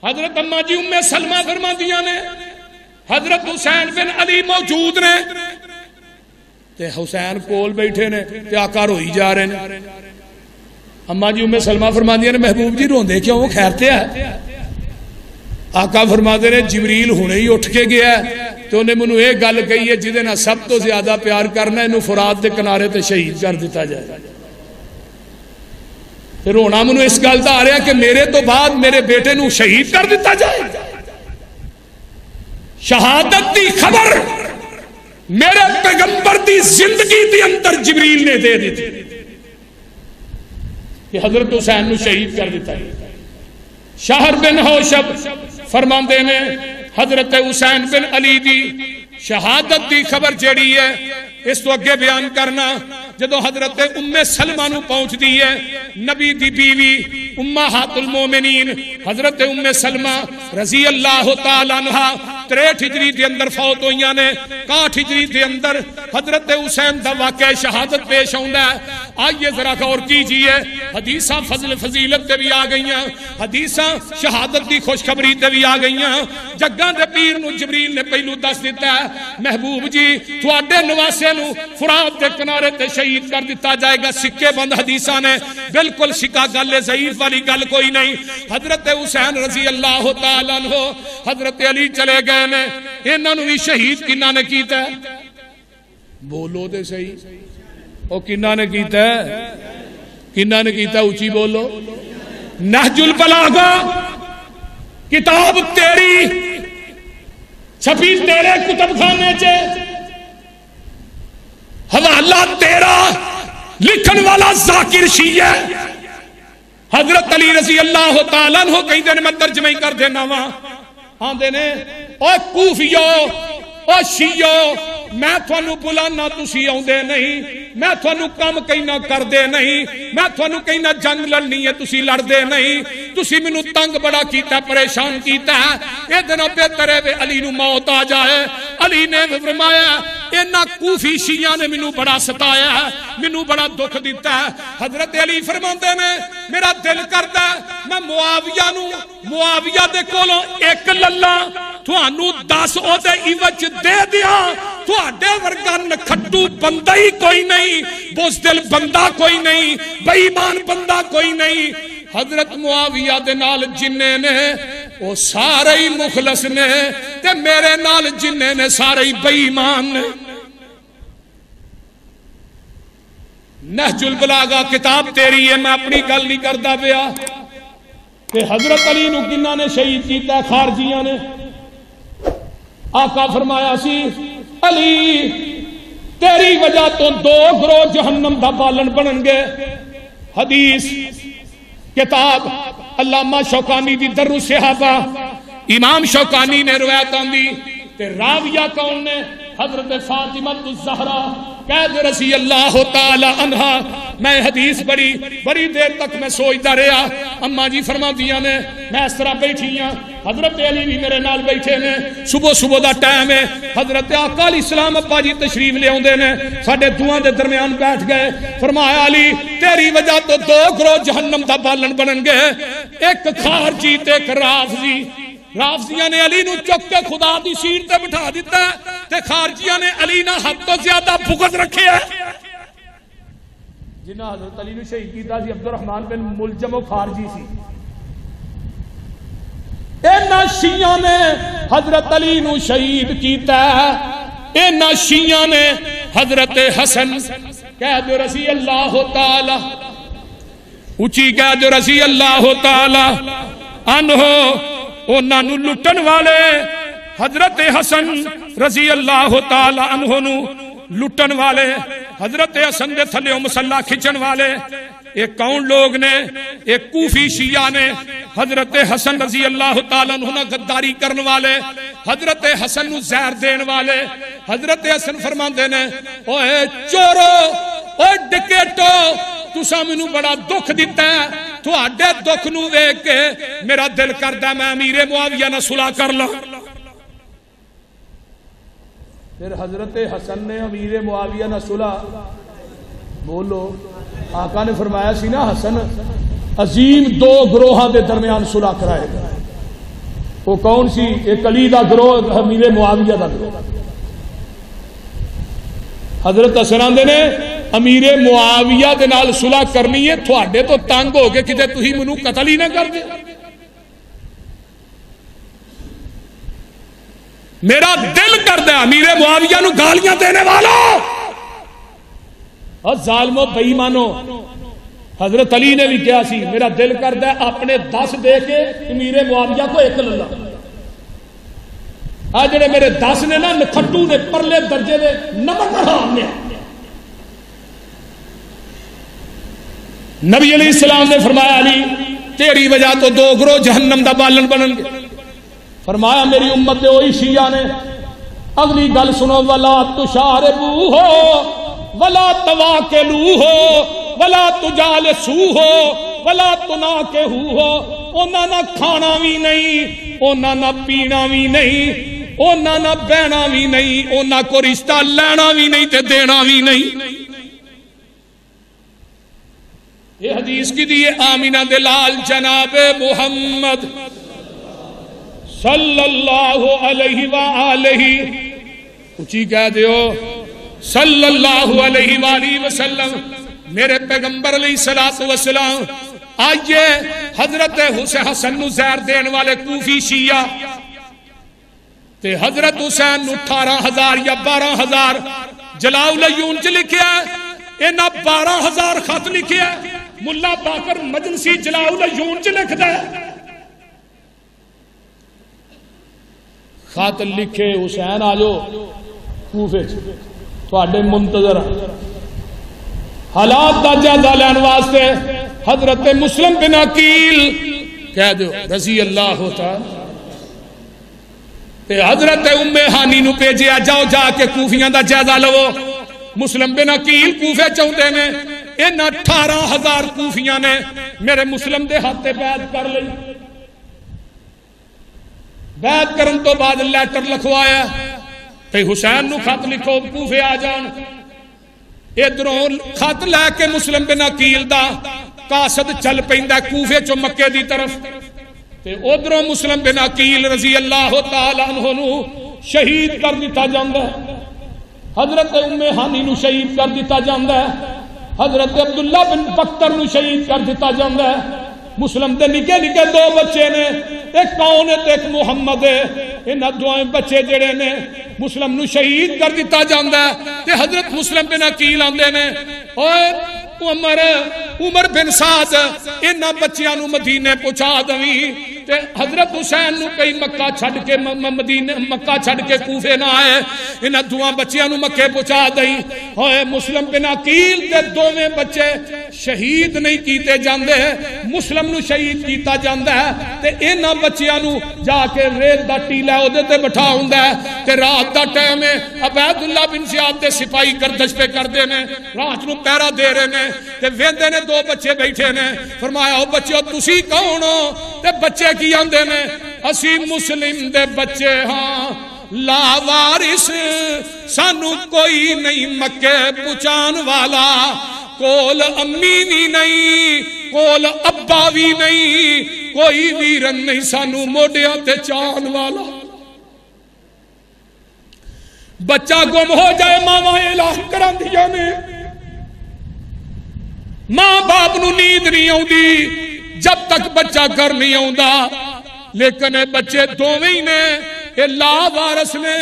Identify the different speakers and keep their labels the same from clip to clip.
Speaker 1: حضرت اما جی ام سلمہ فرماندیاں نے حضرت حسین بن علی موجود نے تے حسین کول بیٹھے نے تے آقا روئی جا رہے ہیں. اما جی ام سلمہ فرماندیاں نے محبوب جی روندے کیوں وہ خیرتے ہے؟ آقا فرماتے نے جبریل ہونے ہی اٹھ کے گیا ہے تو انہیں منو ایک گل کہی ہے جدے نہ سب تو زیادہ پیار کرنا ہے انہوں فرات دے کنارے تے شہید کر دیتا جائے. پھر ہونا منو اس گل دا آ رہا کہ میرے تو بعد میرے بیٹے نو شہید کر دیتا جائے. شہادت دی خبر میرے پیغمبر دی زندگی دی اندر جبریل نے دے دی تھی کہ حضرت حسین نو شہید کر دیتا ہے. شہر بن حوشب فرماندے نے حضرت حسین بن علی دی شہادت دی خبر جیڑی ہے اس تو اگے بیان کرنا جدو حضرت ام سلمہ نو پہنچ دی ہے نبی دی بیوی امہات المومنین حضرت ام سلمہ رضی اللہ تعالیٰ عنہ 63 ہجری دے اندر فوت ہوئیاں نے. 61 ہجری دے اندر حضرت حسین دا واقعہ شہادت پیش ہوندہ ہے. آئیے ذرا غور کیجئے حدیثاں فضل فضیلت دے بھی آ گئیاں حدیثاں شہادت دی خوشخبری دے بھی آ گئیاں. جگاں دے پیر نو جبریل نے پہلو دس دیتا ہے محبوب جی تواڈے نواسے نو فرات دے کنارے تے شہید کر دیتا جائے گا. سکے بند حدیثاں نے بالکل شکا گل ضعیف والی گل کوئی نہیں. حضرت حسین رضی اللہ تعالیٰ عنہ حضرت علی چلے گئے نے انہاں نو بھی شہید کنہاں نے کیتا ہے؟ بولو دے صحیح او کنہاں نے کیتا ہے؟ کنہاں نے کیتا ہے؟ اونچی بولو. نہج البلاغہ کتاب تیری چھپی تیرے کتب خانے چے حوالہ تیرا لکھن والا ذاکر شیعہ حضرت علی رضی اللہ تعالیٰ عنہ کہیں دے میں ترجمہ ہی کر دینا وہاں آندے نے او کوفیو او شیعو میں تھانو بلانا تسی آندے نہیں میں تھانو کام کہیں نہ کر دے نہیں میں تھانو کہیں نہ جنگ لڑنی ہے تسی لڑ دے نہیں تسی منو تنگ بڑا کیتا پریشان کیتا ہے. اے دنہ بہتر ہے علی نو موت آ جائے. علی نے فرمایا اینا کوفی شیعہ نے منو بڑا ستایا ہے منو بڑا دکھ دیتا ہے. حضرت علی فرماندے نے میرا دل کرتا ہے میں معاویہ دے کولوں ایک للہ تھانو 10 او دے عوض دے دیا. تھوڑے ورگا نکھٹو بندہ ہی کوئی نہیں بزدل بندہ کوئی نہیں بے ایمان بندہ کوئی نہیں. حضرت معاویہ دے نال جننے نے وہ سارے ہی مخلص نے تے میرے نال جننے نے سارے ہی بے ایمان نے. نہج البلاغہ کتاب تیری ہے میں اپنی گل نہیں کردا پیا کہ حضرت علی نو کنہاں نے شہید کیتا ہے؟ خارجیاں نے. آقا فرمایا سی علی تیری وجہ تو 2 گروہ جہنم دا بالن بنن گے. حدیث کتاب علامہ شوکانی دی در الصحابہ امام شوکانی نے روایت آندی تے راویہ کون نے حضرت فاطمہ الزہرا قید رضی اللہ تعالی عنہ. میں حدیث بڑی دیر تک میں سوچتا رہا. اما جی فرما دیا نے میں اس طرح بیٹھی ہاں حضرت علی بھی میرے نال بیٹھے نے صبح دا ٹائم ہے. حضرت آقا علیہ السلام ابا جی تشریف لے آندے نے ساڈے دعاں دے درمیان بیٹھ گئے. فرمایا علی تیری وجہ تو 2 گروہ جہنم دا بالن بنن گے ایک خارجی تے ایک رافضی. رافضیاں نے علی نو چک کے خدا دی سیٹ تے بٹھا دیتا ہے تے خارجیاں نے علی نہ حد تو زیادہ بغض رکھے ہے. جنہاں حضرت علی نے شہید کیتا سی عبد الرحمن بن ملجم و خارجی سی. اینا شیعہ نے حضرت علی نو شہید کیتا ہے. اینا شیعہ نے حضرت حسن قید رضی اللہ تعالی اچھی قید رضی اللہ تعالی عنہ انہاں نو لٹن والے حضرت حسن رضی اللہ تعالی عنہ نو لٹن والے حضرت حسن دے تھلے مسلح کھچن والے ایک کون لوگ نے؟ ایک کوفی شیعہ نے حضرت حسن رضی اللہ تعالیٰ عنہ غداری کرن والے حضرت حسن نو زہر دین والے. حضرت حسن فرماندے نے اوے چورو اوے ڈکیٹو تساں مینوں بڑا دکھ دیتا ہے تہاڈے دکھ نو ویکھ کے میرا دل کردا میں امیر معاویہ نال صلح کر لاں. پھر حضرت حسن نے امیر معاویہ نال صلح بولو. آقا نے فرمایا سی نا حسن عظیم 2 گروہاں دے درمیان صلح کرائے گا. وہ کون سی؟ ایک علی دا گروہ، امیر معاویہ دا گروہ۔ حضرت حسن آندے نے امیر معاویہ دے نال صلح کرنی ہے، تھوڑے تو تنگ ہو گئے کتے تھی منو قتل ہی نہ کر دے۔ میرا دل کردا ہے امیر معاویہ نو گالیاں دینے والا اور ظالمو بے ایمانو، حضرت علی نے بھی کیا سی، میرا دل کردا ہے اپنے 10 دے کے امیر معاویہ کو 1 للا۔ آج جڑے میرے 10 نے نا نکھٹو نے پرلے درجے دے نمک حرام نے۔ نبی علیہ السلام نے فرمایا علی تیری وجہ تو 2 گروہ جہنم دا بالن بنن گے۔ فرمایا میری امت دے وہی شیعہ نے۔ اگلی گل سنو، ولا تشاربو ہو ولا تواکلو ہو ولا تجالسو ہو ولا تناکہو ہو، انہاں نہ کھانا بھی نہیں، انہاں نہ پینا بھی نہیں، انہاں نہ بہنا بھی نہیں، انہاں کو رشتہ لینا بھی نہیں تے دینا بھی نہیں۔ یہ حدیث کی دیئے آمینہ دلال جناب محمد صلی اللہ علیہ وآلہ، اونچی کہہ دیو صلی اللہ علیہ وآلہ وسلم، میرے پیغمبر علیہ السلام۔ آئیے حضرت حسن نو زہر دین والے کوفی شیعہ تے حضرت حسین نو 18,000 یا 12,000 جلاؤ العیون چ لکھیا ہے، انہاں 12,000 خط لکھیا ہے۔ ملا باقر مجلسی جلاؤ العیون چ لکھدا ہے، خط لکھے حسین آجو کوفے تھوڑے منتظر حالات دا جائزہ لین واسطے حضرت مسلم بن عقیل کہہ دو رضی اللہ تعالی تے حضرت ام ہانی نو پیجیا جاؤ جا کے کوفیاں دا جائزہ لو۔ مسلم بن عقیل کوفے چاہتے نے، ان 18,000 کوفیاں نے میرے مسلم دے ہاتھ بیعت کر لئی۔ بیعت کرن تو بعد لیٹر لکھوایا تے حسین نو خط لکھو کوفے آ جان۔ ادھروں خط لے کے مسلم بن عقیل دا قاصد چل پیندا کوفے چوں مکے دی طرف، تے ادھروں مسلم بن عقیل رضی اللہ تعالی عنہ نو شہید کر دیتا جاندا ہے، حضرت ام ہانی نو شہید کر دیتا جاندا ہے، حضرت عبداللہ بن بختر نو شہید کر دیتا جاندا ہے۔ مسلم دے نکے نکے 2 بچے نے، ایک کون ہے تے ایک محمد ہے، انہاں دوئیں بچے جڑے نے مسلم نو شہید کر دیتا جاندا ہے۔ تے حضرت مسلم بن عقیل آندے نے اور عمر بن سعد انہاں بچیاں نو مدینے پہنچا دویں تے حضرت حسین نو کئی مکہ چھڈ کے مدینے مکہ چھڈ کے کوفے نہ آئے، انہاں دوواں بچیاں نو مکے پہنچا دئی۔ ہوئے مسلم بن عقیل تے دوویں بچے شہید نہیں کیتے جاندے، مسلم نو شہید کیتا جاندا ہے تے انہاں بچیاں نو جا کے ریت دا ٹیلا اودے تے بٹھا ہوندا ہے تے رات دا ٹائم ہے، عبید اللہ بن زیاد دے سپاہی گردش پہ کردے نے، رات نو پہرا دے رہے نے تے ویندے نے 2 بچے بیٹھے نے۔ فرمایا او بچے تسی کون ہو؟ تے بچے کی آندے نے اسی مسلم دے بچے ہاں، لا وارث سانو کوئی نہیں مکے پہنچان والا، کول امی بھی نہیں کول ابا بھی نہیں، کوئی ویرن نہیں سانو موڈیاں تے چان والا۔ بچہ گم ہو جائے ماں اعلان کران دیا نے، ماں باپ نو نیند نہیں آؤندی جب تک بچہ گھر نہیں آؤندا، لیکن بچے دوویں نے اے لا وارث نے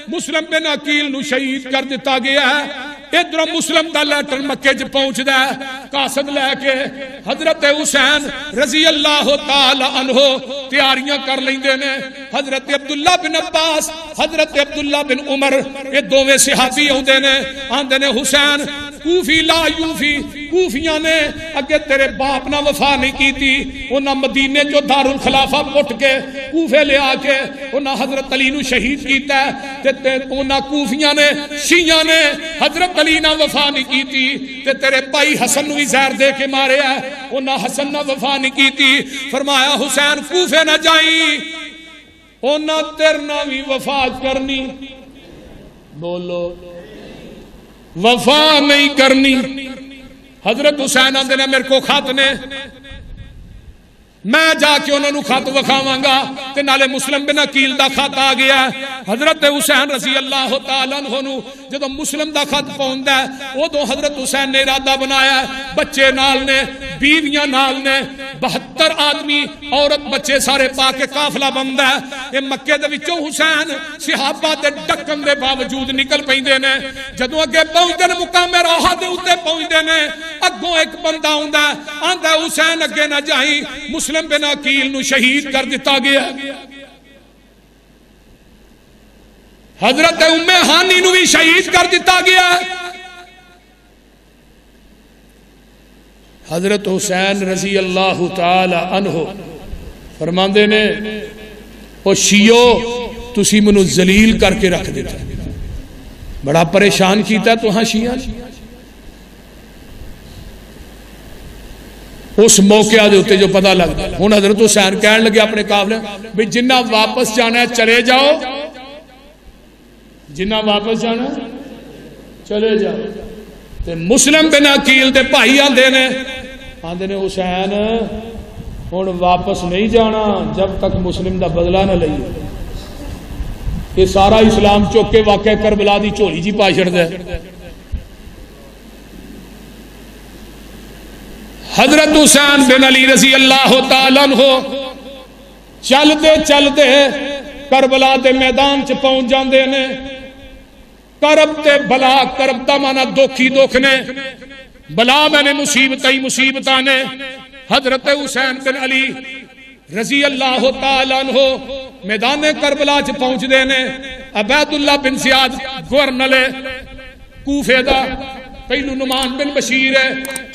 Speaker 1: مسلم بن عقیل نو شہید کر دیتا گیا ہے۔ ادھر مسلم دا لیٹر مکے چ پہنچدا ہے، قاصد لے کے حضرت حسین رضی اللہ تعالی عنہ تیاریاں کر لیندے نے۔ حضرت عبداللہ بن عباس حضرت عبداللہ بن عمر یہ دوویں صحابی ہوندے نے، آندے نے حسین کوفی لا یوفی، کوفیاں نے اگے تیرے باپ نہ وفا نہیں کیتی، انہاں مدینے جو دارالخلافہ پٹ کے کوفے لے آ کے انہاں حضرت علی نو شہید کیتا ہے تے انہاں کوفیاں نے شیعہ نے حضرت علی نہ وفا نہیں کیتی تے تیرے بھائی حسن نو زہر دے کے مارے ہے، انہاں حسن نہ وفا نہیں کیتی۔ فرمایا حسین کوفے نہ جائیں، انہاں تیرنا بھی وفا کرنی، بولو وفا نہیں کرنی۔ حضرت حسین آندے نے میرے کو خط نے میں جا کے انہوں نے خط وکھاواں گا تے نالے مسلم بن عقیل دا خط آ گیا حضرت حسین رضی اللہ تعالیٰ عنہ نو جدو مسلم دا خط پہنچدا ہے ادو حضرت حسین نے ارادہ بنایا ہے بچے نال نے بیویاں نال نے 72 آدمی عورت بچے سارے پا کے قافلہ بندا ہے یہ مکے دے وچوں حسین صحابہ دے ڈکن دے باوجود نکل پیندے نے جدو اگے پہنچدے نے مقام روحہ دے اوتے پہنچدے نے اگوں ایک بندہ ہوندا ہے آندا حسین اگے نہ جائیں مسلم بن عقیل نو شہید کر دیتا گیا حضرت ام ہانی نو بھی شہید کر دیتا گیا حضرت حسین رضی اللہ تعالی عنہ فرماندے نے او شیعو تسی منو ذلیل کر کے رکھ دیتا بڑا پریشان کیتا تو ہاں شیعہ اس موقع دے ہوتے جو پتہ لگتا ہے ہون حضرت حسین کہنے لگے اپنے قافلے بھی جنہ واپس جانا ہے چلے جاؤ جنہ واپس جانا ہے چلے جاؤ تے مسلم بن عقیل دے بھائی آندے نے حسین ہون واپس نہیں جانا جب تک مسلم دا بدلہ نہ لئیے یہ سارا اسلام چوکے واقع کربلا دی چولی جی پا چھڑ دے حضرت حسین بن علی رضی اللہ تعالیٰ عنہ چل دے کربلا دے میدان چ پہنچ جاندے نے کرب تے بلا کرب دا مانا دکھی دکھنے بلا میں نے مصیبتاں نے حضرت حسین بن علی رضی اللہ تعالیٰ عنہ میدان کربلا چ پہنچ دے نے عبید اللہ بن زیاد گورنر کوفے دا پہلو نعمان بن بشیر ہے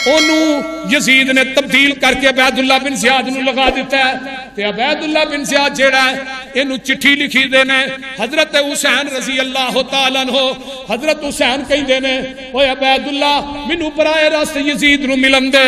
Speaker 1: انہوں یزید نے تبدیل کر کے عبید اللہ بن زیاد نو لگا دیتا ہے تے عبید اللہ بن زیاد جیڑا ہے انہوں چٹھی لکھی دینے حضرت حسین رضی اللہ تعالیٰ عنہ حضرت حسین کہیں دینے اوہ عبید اللہ منو برائے راست یزید نو ملن دے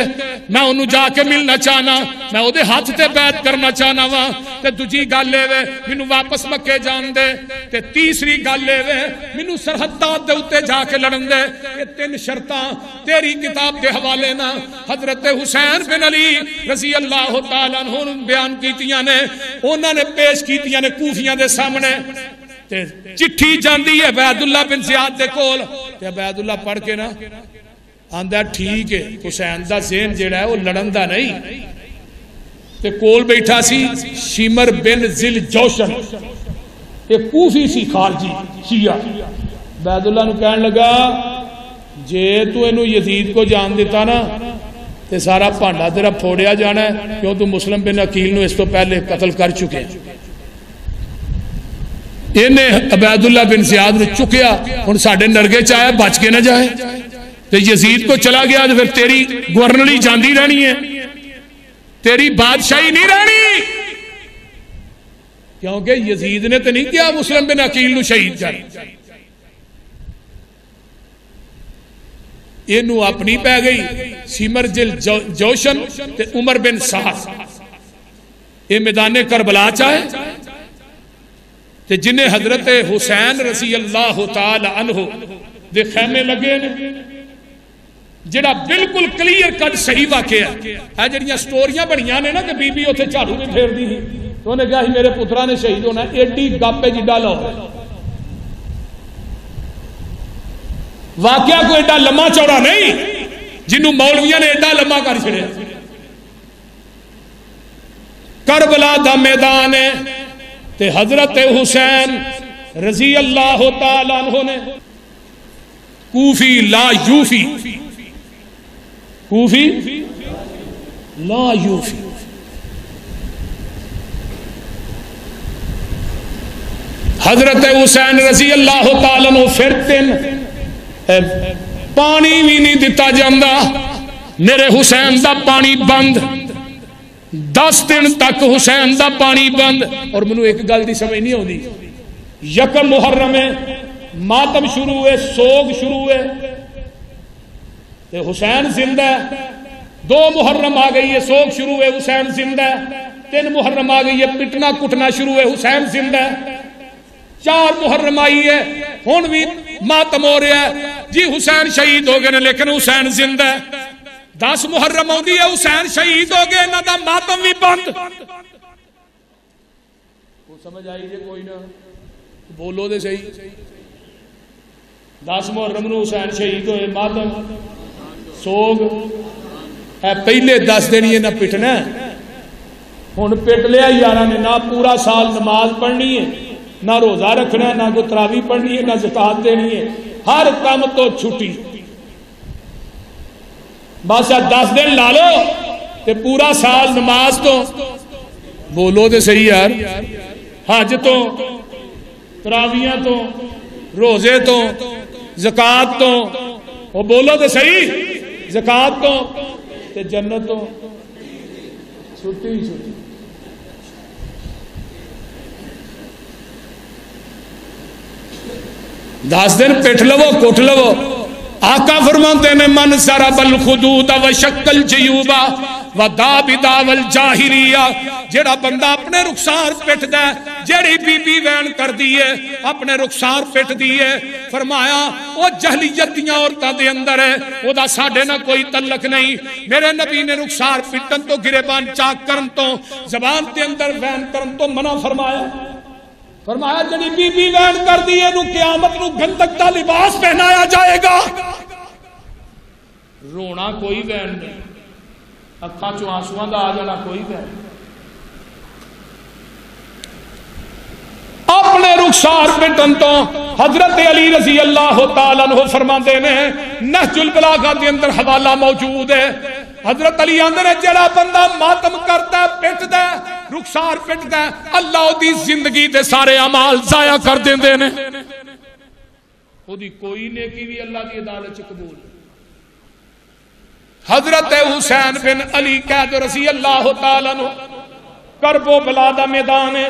Speaker 1: میں انہوں جا کے ملنا چاہنا میں او دے ہاتھ تے بیعت کرنا چاہنا وا تے دوجی گل لے وے منو واپس مکے جان دے تے تیسری گل لے وے منو سرحدات دے اوتے جا کے لڑن دے یہ 3 شرطاں تیری کتاب دے حوالے نا حضرت حسین بن علی رضی اللہ تعالیٰ عنہ بیان کیتیاں نے انہوں نے پیش کیتیاں نے کوفیاں دے سامنے تے چٹھی جاندی ہے عبید اللہ بن زیاد دے کول تے عبید اللہ پڑھ کے نا آندہ ٹھیک ہے حسین دا ذہن جیڑا ہے وہ لڑن دا نہیں تے کول بیٹھا سی شیمر بن ذل جوشن ایک کوفی سی خارجی شیعہ عبید اللہ نے کہنے لگا جے تو انہوں یزید کو جان دیتا نا تے سارا پانڈا تیرا پھوڑیا جانا ہے کیوں تو مسلم بن عقیل نو اس تو پہلے قتل کر چکے ہیں انہیں عبید اللہ بن زیاد نے چکیا ان ساڑھے نرگے چاہے بچ کے نہ جائے تے یزید کو چلا گیا تو پھر تیری گورنری جاندی رہنی ہے تیری بادشاہی نہیں رہنی کیونکہ یزید نے تو نہیں کیا مسلم بن عقیل نو شہید کر انہوں اپنی پہ گئی سیمر جل جوشن تے عمر بن سعد یہ میدان کربلا چاہے تے جنہیں حضرت حسین رضی اللہ تعالی عنہ دے خیمے لگے نے جڑا بالکل کلیئر کٹ صحیح واقعہ ہے جڑیاں سٹوریاں بڑیاں نے نا کہ بی بی ہوتے چاڑو بھی پھیر دی تو انہیں کہا ہی میرے پترہ نے شہید ہونا ایڈی گاپے جی ڈالا ہو واقعہ کو ایڈا لمحہ چوڑا نہیں جنہوں مولویاں نے ایڈا لمحہ کر چھڑے کربلا دا میدان ہے تے حضرت حسین رضی اللہ تعالیٰ عنہ نے کوفی لا یوفی کوفی لا یوفی حضرت حسین رضی اللہ تعالیٰ عنہ پھرتن پانی بھی نہیں دیتا جاندہ میرے حسین دا پانی بند 10 دن تک حسین دا پانی بند اور منو ایک گل دی سمجھ نہیں ہوندی یکم محرم ہے ماتم شروع ہوئے سوگ شروع ہوئے حسین زندہ ہے 2 محرم آ گئی ہے سوگ شروع ہوئے حسین زندہ ہے 3 محرم آ گئی ہے پٹنا کٹنا شروع ہوئے حسین زندہ ہے 4 محرم آئی ہے ہون بھی ماتم ہو رہا ہے جی حسین شہید ہو گئے لیکن حسین زندہ ہے 10 محرم آتی ہے حسین شہید ہو گئے انہاں دا ماتم بھی بند وہ سمجھ آئی جی کوئی نہ بولو دے صحیح 10 محرم نو حسین شہید ہوئے ماتم سوگ اے پہلے 10 دن یہ نہ پٹنا ہن پٹ لیا یاراں نے نہ پورا سال نماز پڑھنی ہے نہ روزہ رکھنا ہے نہ کوئی تراویح پڑھنی ہے نہ زکات دینی ہے ہر کام تو چھٹی بس 10 دن لا لو تے پورا سال نماز تو بولو تے صحیح یار حج تو تراویحاں تو روزے تو زکات تو وہ بولو تے صحیح زکات تو تے جنت تو چھٹی ہی چھٹی 10 دن پٹ لو کٹ لو آقا فرماتے نے من سرب الخدود وشق الجیوبا ودابدا والجاہریہ جڑا بندہ اپنے رخسار پٹ دے جڑی بی بی وین کر دیئے اپنے رخسار پٹ دیئے فرمایا وہ جہلیت دیاں عورتاں دے اندر ہے وہ دا ساڑھے نہ کوئی تعلق نہیں میرے نبی نے رخسار پٹن تو گریبان چاک کرن تو زبان دے اندر وین کرن تو منع فرمایا فرمایا جنی بی بی وین کر دیئے نو قیامت نو گندک دا لباس پہنایا جائے گا رونا کوئی وین نہیں اکھاں چو آنسوان دا آ جانا کوئی وین اپنے رخسار پٹن تو حضرت علی رضی اللہ تعالیٰ عنہ فرماندے نے نہج البلاغہ دے اندر حوالہ موجود ہے حضرت علی اندر جڑا بندہ ماتم کرتا ہے پٹ دے رخسار پٹ دے اللہ دی زندگی دے سارے اعمال ضائع کر دیندے نے او دی کوئی نیکی بھی اللہ دی عدالت چ قبول حضرت حسین بن علی قید رضی اللہ تعالیٰ عنہ کرب و بلا دا میدان ہے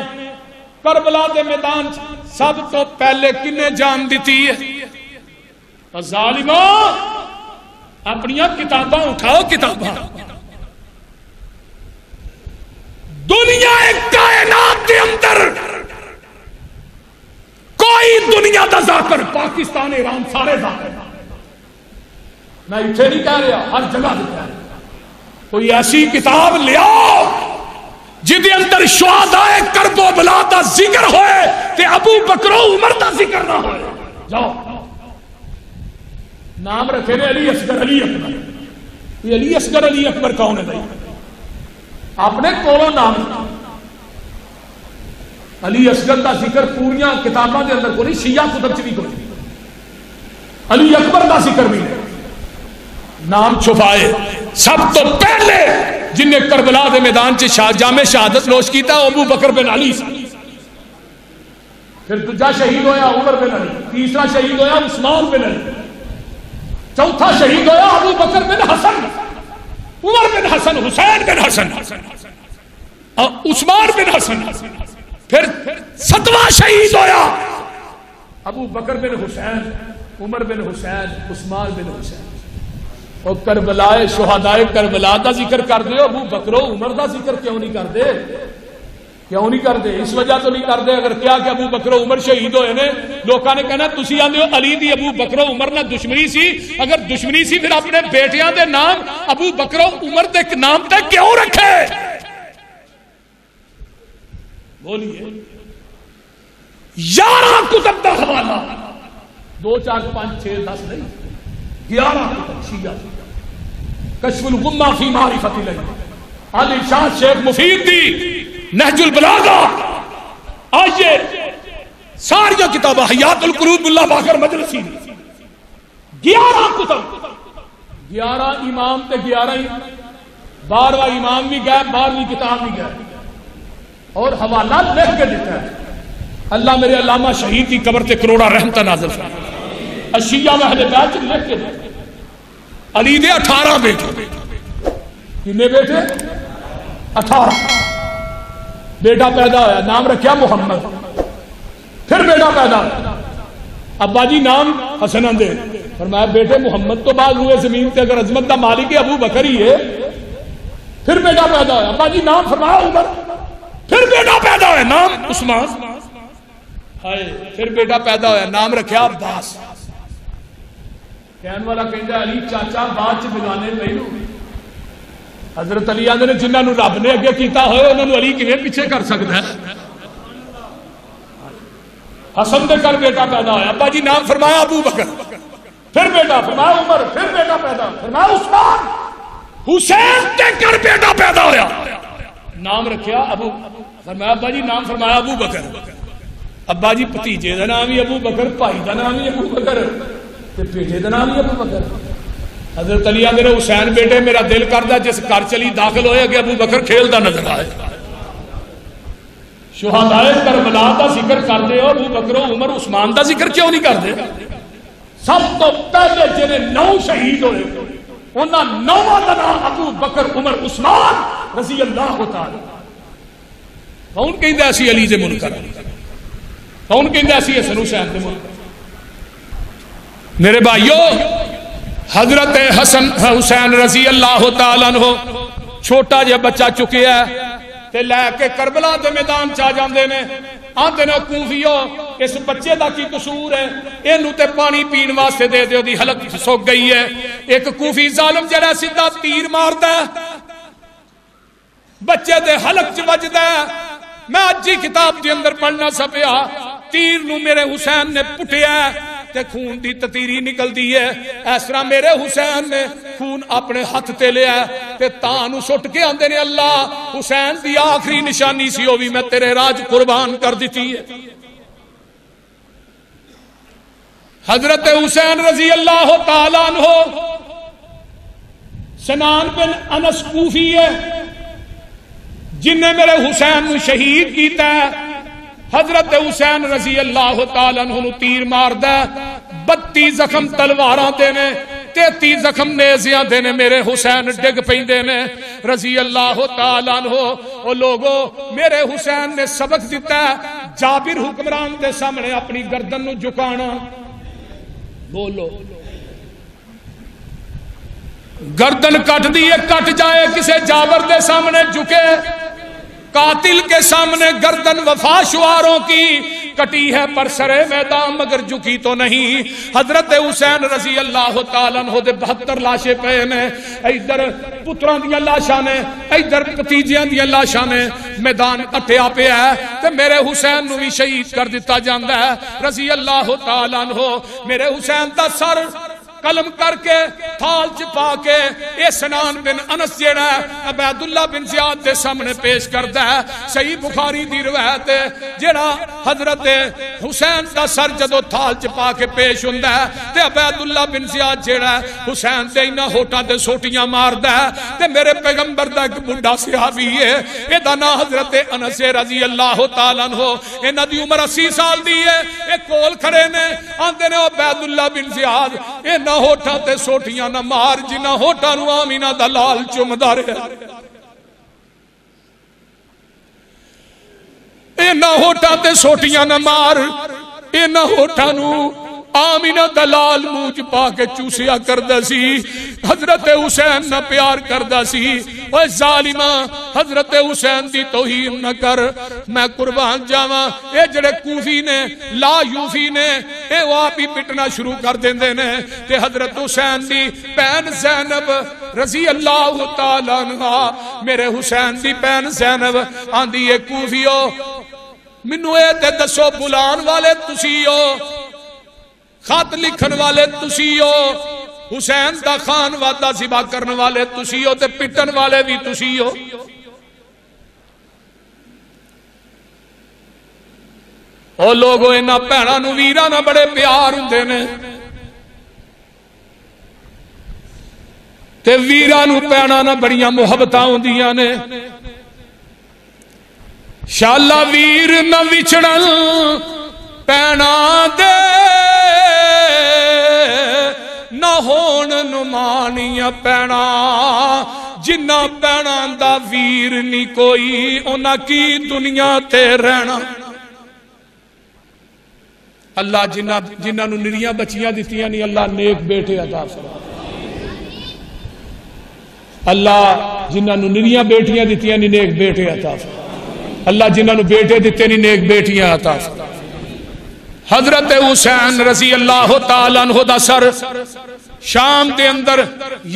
Speaker 1: کربلا دے میدان سب تو پہلے کنے جان دیتی ہے ظالموں اپنیاں کتاباں اٹھاؤ کتاباں دنیا کائنات کے اندر کوئی دنیا دا ذاکر پاکستان ایران سارے ذاکر میں اتھے نہیں کہہ رہا ہر جگہ دکھا رہا کوئی ایسی کتاب لے آؤ جدے اندر شہداء کرب و بلا دا ذکر ہوئے تے ابو بکر و عمر دا ذکر نہ ہوئے جاؤ نام رکھے نے علی اصغر علی اکبر یہ علی اصغر علی اکبر کون ہے بھائی آپ نے کولو نام علی اصغر دا ذکر پوریاں کتاباں دے اندر کو نہیں شیعہ کتب چ بھی کوئی علی اکبر دا ذکر بھی نہیں نام چھپائے سب تو پہلے جن نے کربلا دے میدان چ جامع شہادت نوش کیتا ابو بکر بن علی پھر دوجا شہید ہویا عمر بن علی تیسرا شہید ہویا عثمان بن علی چوتھا شہید ہویا ابو بکر بن حسن عمر بن حسن حسین بن حسن عثمان بن حسن پھر ستواں شہید ہویا ابو بکر بن حسین عمر بن حسین عثمان بن حسین اور کربلائے شہدائے کربلا دا ذکر کر دے ابو بکر و عمر دا ذکر کیوں نہیں کر دے کیوں نہیں کر دے اس وجہ تو نہیں کر دے اگر کیا کہ ابو بکر و عمر شہید ہوئے نے لوکاں نے کہنا تسی آندے ہو علی دی ابو بکر و عمر نہ دشمنی سی اگر دشمنی سی پھر اپنے بیٹیاں دے نام ابو بکر و عمر دے نام تے کیوں رکھے بولیے 11 کتب دا حوالہ 2 4 5 6 10 نہیں 11 کتب شیعہ کشف الغمہ فی معرفت اللہ علی شاہ شیخ مفید دی نہج البلاغہ آئیے ساری کتابہ حیات القلوب اللہ باقر مجلسی 11 کتب 11 امام تے 11 12واں امام بھی گئے 12ویں کتاب بھی گئے اور حوالہ لکھ کے دیتا ہے اللہ میرے علامہ شہید کی قبر تے کروڑا رحمتہ نازل فرمائے اشیاء و اہل بیت لکھ کے دیتا علی دے 18 بیٹے کتنے بیٹے 18 بیٹا پیدا ہوا نام رکھیا محمد پھر بیٹا پیدا ہوا ابا جی نام حسن اندے فرمایا بیٹے محمد تو بعد ہوئے زمین تے اگر عظمت دا مالک ابو بکر ہی ہے پھر بیٹا پیدا ہوا ابا جی نام فرمایا عمر پھر بیٹا پیدا ہوا نام عثمان ہائے پھر بیٹا پیدا ہوا نام رکھیا عباس کہنے والا کہندا علی چاچا بعد چ بگانے پئی نو حضرت علی آدھے نے جنہاں نو رب نے اگے کیتا ہوئے انہوں نے علی کیویں پیچھے کر سکتا ہے؟ حسن دے کر بیٹا پیدا ہویا، ابا جی نام فرمایا ابو بکر، پھر بیٹا فرمایا عمر، پھر بیٹا پیدا فرمایا عثمان، حسین دے کر بیٹا پیدا ہویا، نام رکھیا ابو، فرمایا ابا جی نام فرمایا ابو بکر، ابا جی بھتیجے دا نام ہی ابو بکر، بھائی دا نام ہی ابو بکر، تے بیٹے دا نام ہی ابو بکر۔ حضرت علی آدھے حسین بیٹے میرا دل کردہ جس گھر چلی داخل ہوئے کہ ابو بکر کھیلدا نظر آئے۔ شہدائے کربلا دا ذکر کردے ہو، ابو بکر و عمر عثمان دا ذکر کیوں نہیں کردے؟ سب تو پہلے جنہیں 9 شہید ہوئے انہاں 9 دا نام ابو بکر عمر عثمان رضی اللہ تعالی۔ کون کہندا اسی علی دے منکر؟ کون کہندا اسی حسن حسین دے منکر؟ میرے بھائیو، حضرت حسن حسین رضی اللہ تعالیٰ عنہ چھوٹا جہا بچہ چکے ہے تے لے کے کربلا دے میدان چاہ جاندے نے، آندے نے کوفیو اس بچے دا کی قصور ہے، اینو تے پانی پین واسطے دے دے، دی حلق سوک گئی ہے۔ ایک کوفی ظالم جڑا سیدھا تیر ماردا ہے، بچے دے حلق چ وجدا ہے۔ میں اج ہی کتاب دے اندر پڑھنا سپیا، تیر نو میرے حسین نے پٹیا تے خون دی تتیری نکل دی ہے، اس طرح میرے حسین نے خون اپنے ہاتھ تے لیا تے تانو سٹ کے آندے نے اللہ حسین دی آخری نشانی سی ہوئی میں تیرے راج قربان کر دیتی ہے۔ حضرت حسین رضی اللہ تعالیٰ عنہ سنان بن انس کوفی ہے جن نے میرے حسین نو شہید کیتا ہے۔ حضرت حسین رضی اللہ تعالیٰ عنہ نو تیر مار دے، 32 زخم تلواراں دینے، 33 زخم نیزیاں دینے، میرے حسین ڈگ پیندے نے رضی اللہ تعالیٰ عنہ۔ او لوگو میرے حسین نے سبق دیتا ہے جابر حکمران دے سامنے اپنی گردن نو جھکانا۔ بولو گردن کٹ دیئے کٹ جائے کسے جابر دے سامنے جھکے، قاتل کے سامنے گردن وفا شعاروں کی کٹی ہے پر سرے میدان مگر جھکی تو نہیں۔ حضرت حسین رضی اللہ تعالیٰ عنہ دے 72 لاشیں پے نے، ادھر پتران دیاں لاشاں نے، ادھر پتیجیاں دیاں لاشاں نے، میدان اٹھیا پہ ہے تے میرے حسین نو بھی شہید کر دیتا جاندہ ہے رضی اللہ تعالیٰ عنہ۔ میرے حسین دا سر قلم کر کے تھال چپا کے اے سنان بن انس جیڑا ہے عبیداللہ بن زیاد دے سامنے پیش کرتا ہے۔ صحیح بخاری دی روایت ہے جیڑا حضرت حسین دا سر جدو تھال چپا کے پیش ہوندا ہے تے عبیداللہ بن زیاد جیڑا ہے حسین دے انہاں ہوٹاں تے سوٹیاں ماردا ہے تے میرے پیغمبر دا ایک بڈھا صحابی ہے اے دا نام حضرت انس رضی اللہ تعالیٰ عنہ، انہاں دی عمر 80 سال دی ہے، اے کول کھڑے نے آندے نے عبیداللہ بن زیاد اے نہ ہوٹا تے سوٹیاں نہ مار جنہ ہوٹا نو آمینہ دا لال چمدہ رہے، اے نہ ہوٹا تے سوٹیاں نہ مار، اے نہ ہوٹا نو آمینہ دلال موج پا کے چوسیا کردہ سی، حضرت حسین نہ پیار کردہ سی۔ اوہ ظالمہ حضرت حسین دی توہین نہ کر، میں قربان جاواں اے جڑے کوفی نے لا یوفی نے اے وہ آپ ہی پٹنا شروع کر دیندے نے تے حضرت حسین دی بہن زینب رضی اللہ تعالیٰ عنہ، میرے حسین دی بہن زینب آندی اے کوفیو منو اے تے دسو بلان والے تسیو، خط لکھن والے تسیو، حسین دا خان وعدہ ذبح کرن والے تسیو تے پٹن والے بھی تسیو۔ او لوگو انہاں پہنا نو ویرہ نہ بڑے پیار ہوندے نے تے ویرہ نو پہنا نہ بڑیاں محبتاں ہوندیاں نے۔ شالا ویر نہ وچڑن پہنا دے نہ ہون نمانیاں پہنا، جنہ پہنا دا ویر نہیں کوئی انہاں کی دنیا تے رہنا۔ اللہ جنہ نو نریاں بچیاں دیتیاں نہیں اللہ نیک بیٹے عطا فرما، اللہ جنہ نو نریاں بیٹیاں دیتیاں نہیں نیک بیٹے عطا فرما، اللہ جنہ نو بیٹے دیتے نہیں نیک بیٹیاں عطا فرما۔ حضرت حسین رضی اللہ تعالیٰ عنہ دا سر شام دے اندر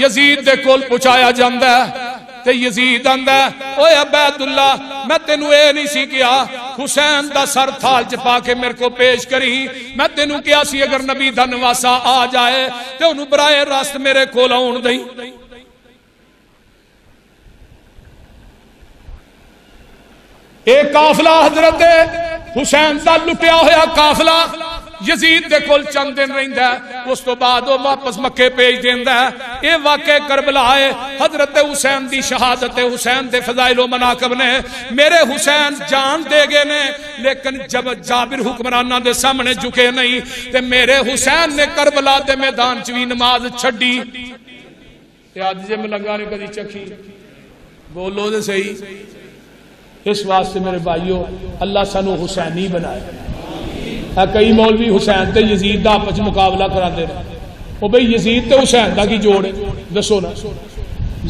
Speaker 1: یزید دے کول پہنچایا جاندہ ہے، تے یزید آندا اوے عبید اللہ میں تینوں اے نہیں سی کیا حسین دا سر تھال چ پا کے میرے کو پیش کری، میں تینوں کیا سی اگر نبی دا نواسا آ جائے تے انہوں برائے راست میرے کول آن دئی۔ ایک قافلہ حضرت حسین دا لٹیا ہویا قافلہ یزید دے کول چند دن رہندا ہے، اس تو بعد وہ واپس مکے بھیج دیندا ہے۔ اے واقعہ کربلا ہے، حضرت حسین دی شہادت حسین دے فضائل و مناقب نے، میرے حسین جان دے گئے نے لیکن جب جابر حکمرانہ دے سامنے جھکے نہیں تے میرے حسین نے کربلا دے میدان چوی نماز چھڑی۔ تے آج جے ملنگا نے کدی چکھی بولو دے صحیح۔ اس واسطے میرے بھائیو اللہ سانو حسینی بنائے۔ کئی مولوی حسین تے یزید دا آپس مقابلہ کرا دے وہ بھئی یزید تے حسین دا کی جوڑے دسو نا،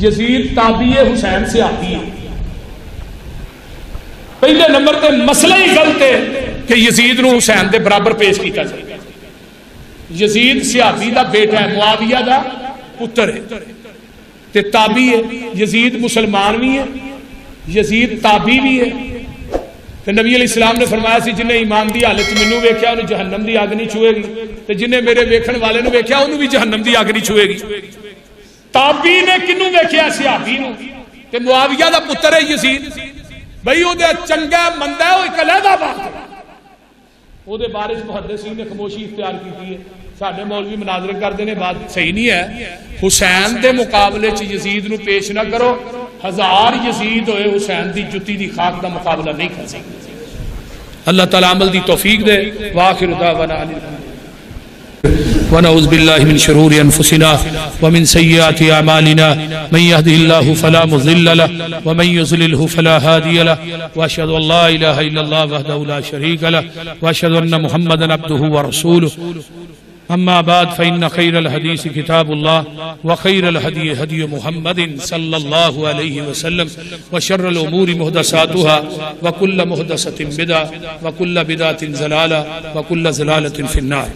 Speaker 1: یزید تابعی حسین سے آتی ہے۔ پہلے نمبر تے مسئلہ ہی غلط ہے کہ یزید نو حسین دے برابر پیش کیتا جائے۔ یزید صحابی دا بیٹا ہے، معاویہ دا پتر ہے تے تابعی ہے، یزید مسلمان بھی ہے، یزید تابعی بھی ہے۔ کہ نبی علیہ السلام نے فرمایا سی جنہیں ایمان دی حالت منو ویکھیا انہوں جہنم دی آگ نہیں چھوئے گی، تے جنہیں میرے ویکھن والے نے ویکھیا انہوں بھی جہنم دی آگ نہیں چھوئے گی۔ تابعی نے کنوں ویکھیا صحابی نو تے معاویہ دا پتر ہے یزید، بھئی او دے چنگا مندہ ہے، او ایک علیحدہ بات ہے۔ او دے بارے محدثین نے خاموشی اختیار کی ہے، ساڈے مولوی مناظرے کر دینے بات صحیح نہیں ہے۔ حسین دے مقابلے چ یزید نو پیش نہ کرو، ہزار یزید ہوئے حسین دی جتی دی خاک دا مقابلہ نہیں کر سکتے۔ اللہ تعالیٰ عمل دی توفیق دے۔ وآخر دعوانا ونعوذ باللہ من شرور انفسنا ومن سیئات اعمالنا من يهده الله فلا مضل له ومن يضلل فلا هادي له واشهد ان لا اله الا الله وحده لا شريك له واشهد ان محمدا عبده ورسوله اما بعد فان خير الحديث كتاب الله وخير الهدي هدي محمد صلى الله عليه وسلم وشر الامور محدثاتها وكل محدثة بدعة وكل بدعة ضلالة وكل ضلالة في النار۔